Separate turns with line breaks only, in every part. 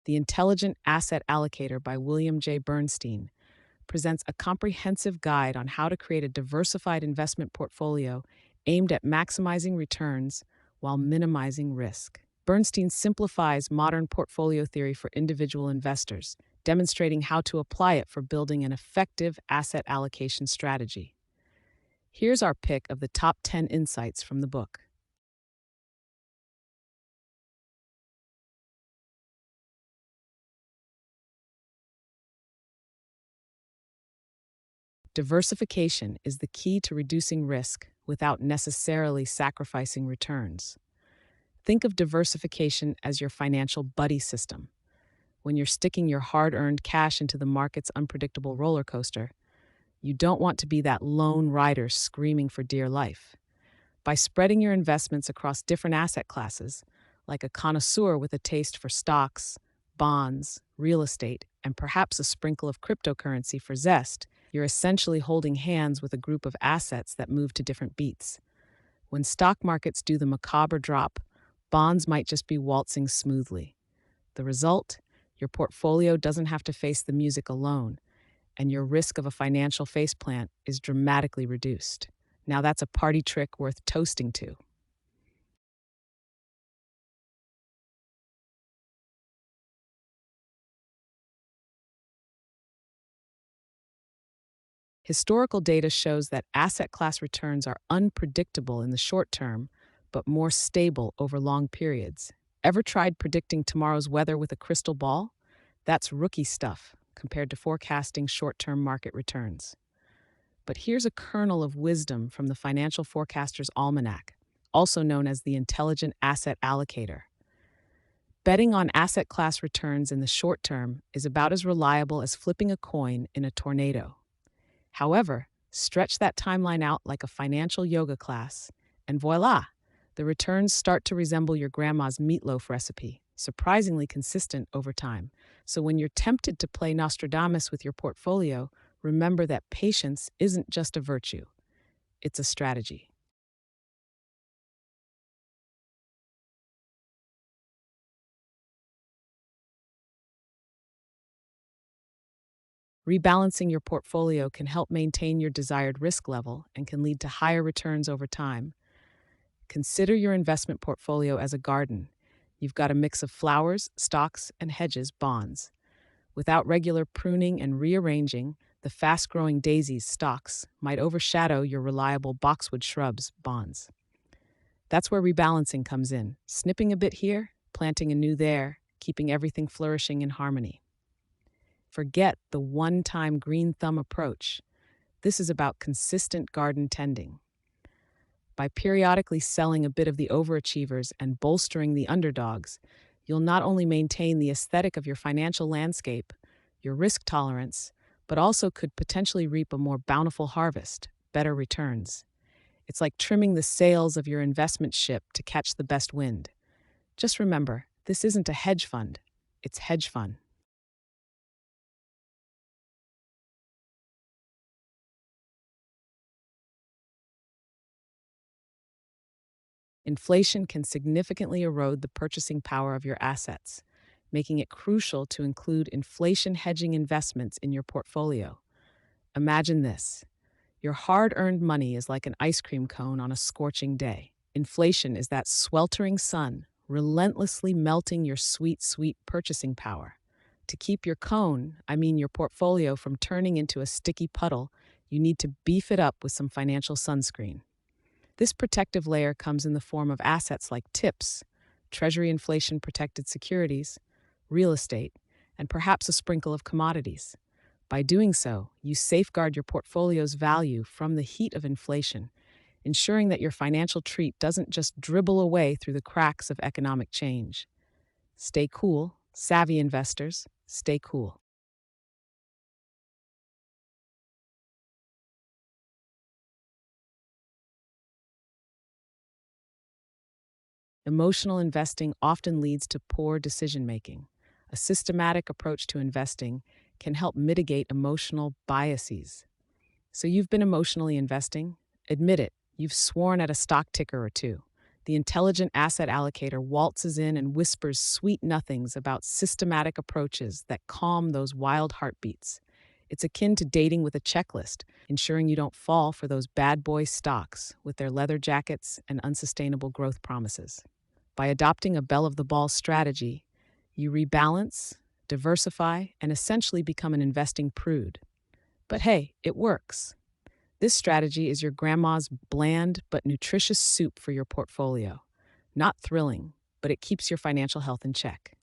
The Intelligent Asset Allocator by William J. Bernstein presents a comprehensive guide on how to create a diversified investment portfolio aimed at maximizing returns while minimizing risk. Bernstein simplifies modern portfolio theory for individual investors, demonstrating how to apply it for building an effective asset allocation strategy. Here's our pick of the top 10 insights from the book. Diversification is the key to reducing risk without necessarily sacrificing returns. Think of diversification as your financial buddy system. When you're sticking your hard earned cash into the market's unpredictable roller coaster, you don't want to be that lone rider screaming for dear life. By spreading your investments across different asset classes, like a connoisseur with a taste for stocks, bonds, real estate, and perhaps a sprinkle of cryptocurrency for zest, you're essentially holding hands with a group of assets that move to different beats. When stock markets do the macabre drop, bonds might just be waltzing smoothly. The result? Your portfolio doesn't have to face the music alone, and your risk of a financial faceplant is dramatically reduced. Now that's a party trick worth toasting to. Historical data shows that asset class returns are unpredictable in the short term, but more stable over long periods. Ever tried predicting tomorrow's weather with a crystal ball? That's rookie stuff compared to forecasting short term market returns. But here's a kernel of wisdom from the Financial Forecaster's Almanac, also known as the Intelligent Asset Allocator. Betting on asset class returns in the short term is about as reliable as flipping a coin in a tornado. However, stretch that timeline out like a financial yoga class, and voila, the returns start to resemble your grandma's meatloaf recipe, surprisingly consistent over time. So when you're tempted to play Nostradamus with your portfolio, remember that patience isn't just a virtue, it's a strategy. Rebalancing your portfolio can help maintain your desired risk level and can lead to higher returns over time. Consider your investment portfolio as a garden. You've got a mix of flowers, stocks, and hedges, bonds. Without regular pruning and rearranging, the fast growing daisies, stocks, might overshadow your reliable boxwood shrubs, bonds. That's where rebalancing comes in, snipping a bit here, planting a new there, keeping everything flourishing in harmony. Forget the one time green thumb approach. This is about consistent garden tending. By periodically selling a bit of the overachievers and bolstering the underdogs, you'll not only maintain the aesthetic of your financial landscape, your risk tolerance, but also could potentially reap a more bountiful harvest, better returns. It's like trimming the sails of your investment ship to catch the best wind. Just remember, this isn't a hedge fund, it's hedge fun. Inflation can significantly erode the purchasing power of your assets, making it crucial to include inflation hedging investments in your portfolio. Imagine this: your hard earned money is like an ice cream cone on a scorching day. Inflation is that sweltering sun, relentlessly melting your sweet, sweet purchasing power. To keep your cone, I mean your portfolio, from turning into a sticky puddle, you need to beef it up with some financial sunscreen. This protective layer comes in the form of assets like TIPS, Treasury inflation protected securities, real estate, and perhaps a sprinkle of commodities. By doing so, you safeguard your portfolio's value from the heat of inflation, ensuring that your financial treat doesn't just dribble away through the cracks of economic change. Stay cool, savvy investors, stay cool. Emotional investing often leads to poor decision making. A systematic approach to investing can help mitigate emotional biases. So you've been emotionally investing? Admit it, you've sworn at a stock ticker or two. The intelligent asset allocator waltzes in and whispers sweet nothings about systematic approaches that calm those wild heartbeats. It's akin to dating with a checklist, ensuring you don't fall for those bad boy stocks with their leather jackets and unsustainable growth promises. By adopting a bell of the ball strategy, you rebalance, diversify, and essentially become an investing prude. But hey, it works. This strategy is your grandma's bland but nutritious soup for your portfolio. Not thrilling, but it keeps your financial health in check.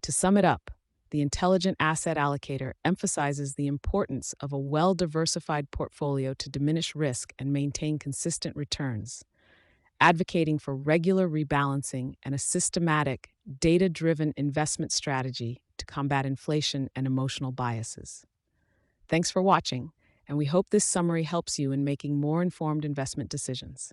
To sum it up, the intelligent asset allocator emphasizes the importance of a well diversified portfolio to diminish risk and maintain consistent returns, advocating for regular rebalancing and a systematic, data driven investment strategy to combat inflation and emotional biases. Thanks for watching, and we hope this summary helps you in making more informed investment decisions.